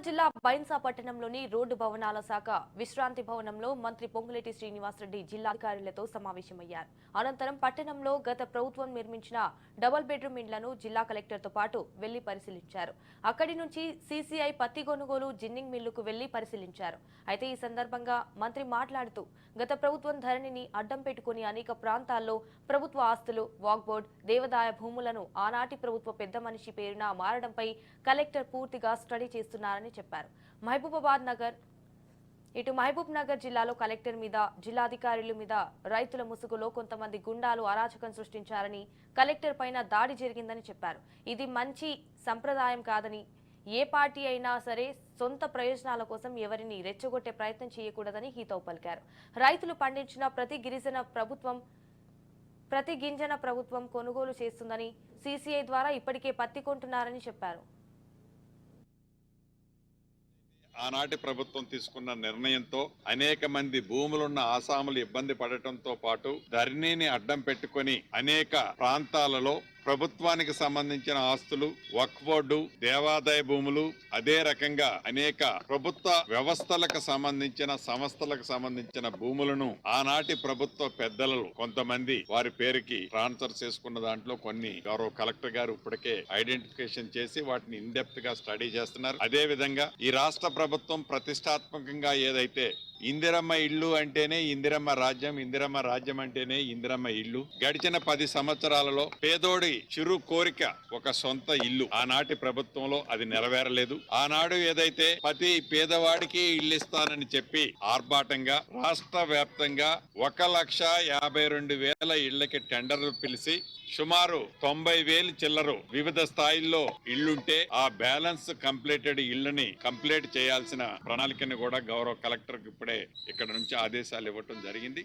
జిల్లా బైన్సా పట్టణంలోని రోడ్డు భవనాల శాఖ విశ్రాంతి భవనంలో మంత్రి పొంగులేటి శ్రీనివాసరెడ్డి జిల్లాధికారులతో సమావేశమయ్యారు. అనంతరం పట్టణంలో గత ప్రభుత్వం నిర్మించిన డబుల్ బెడ్రూమ్ ఇండ్లను జిల్లా కలెక్టర్తో పాటు వెళ్లి పరిశీలించారు. అక్కడి నుంచి సీసీఐ పత్తి కొనుగోలు జిన్నింగ్ మిల్లుకు వెళ్లి పరిశీలించారు. అయితే ఈ సందర్భంగా మంత్రి మాట్లాడుతూ గత ప్రభుత్వం ధరణిని అడ్డం పెట్టుకుని అనేక ప్రాంతాల్లో ప్రభుత్వ ఆస్తులు, వాక్బోర్డ్, దేవాదాయ భూములను ఆనాటి ప్రభుత్వ పెద్ద మనిషి పేరున మారడంపై కలెక్టర్ పూర్తిగా స్టడీ చేస్తున్నారని చెప్పారు. మహబూబ్ నగర్ జిల్లాలో కలెక్టర్ మీద, జిల్లాధికారుల మీద రైతుల ముసుగులో కొంతమంది గుండాలు అరాచకం సృష్టించారని, కలెక్టర్ పైన దాడి జరిగిందని చెప్పారు. ఇది మంచి సంప్రదాయం కాదని, ఏ పార్టీ అయినా సరే సొంత ప్రయోజనాల కోసం ఎవరిని రెచ్చగొట్టే ప్రయత్నం చేయకూడదని హితవు పలికారు. రైతులు పండించిన ప్రతి గింజన ప్రభుత్వం కొనుగోలు చేస్తుందని, సీసీఐ ద్వారా ఇప్పటికే పత్తి కొంటున్నారని చెప్పారు. ఆనాటి ప్రభుత్వం తీసుకున్న నిర్ణయంతో అనేక మంది భూములున్న ఆసాములు ఇబ్బంది పడటంతో పాటు ధరణిని అడ్డం పెట్టుకొని అనేక ప్రాంతాలలో ప్రభుత్వానికి సంబంధించిన ఆస్తులు, వక్ఫ్ బోర్డు, దేవాదాయ భూములు, అదే రకంగా అనేక ప్రభుత్వ వ్యవస్థలకు సంబంధించిన సంస్థలకు సంబంధించిన భూములను ఆనాటి ప్రభుత్వ పెద్దలు కొంతమంది వారి పేరుకి ట్రాన్స్ఫర్ చేసుకున్న దాంట్లో కొన్ని గౌరవ కలెక్టర్ గారు ఇప్పటికే ఐడెంటిఫికేషన్ చేసి వాటిని ఇన్ డెప్త్ గా స్టడీ చేస్తున్నారు. అదే విధంగా ఈ రాష్ట్ర ప్రభుత్వం ప్రతిష్టాత్మకంగా ఏదైతే ఇందిరమ్మ ఇల్లు అంటేనే ఇందిరమ్మ రాజ్యం, ఇందిరమ్మ రాజ్యం అంటేనే ఇందిరమ్మ ఇల్లు, గడిచిన 10 సంవత్సరాలలో పేదోడి చిరు కోరిక ఒక సొంత ఇల్లు ఆనాటి ప్రభుత్వంలో అది నెరవేరలేదు. ఆనాడు ఏదైతే ప్రతి పేదవాడికి ఇల్లు ఇస్తానని చెప్పి ఆర్భాటంగా రాష్ట్ర వ్యాప్తంగా 1,52,000 ఇళ్లకి టెండర్లు పిలిచి సుమారు 90,000 చిల్లరు వివిధ స్థాయిల్లో ఇళ్లుంటే ఆ బ్యాలెన్స్ కంప్లీటెడ్ ఇళ్లని కంప్లీట్ చేయాల్సిన ప్రణాళికని కూడా గౌరవ కలెక్టర్ ఇప్పుడే ఇక్కడ నుంచి ఆదేశాలు ఇవ్వటం జరిగింది.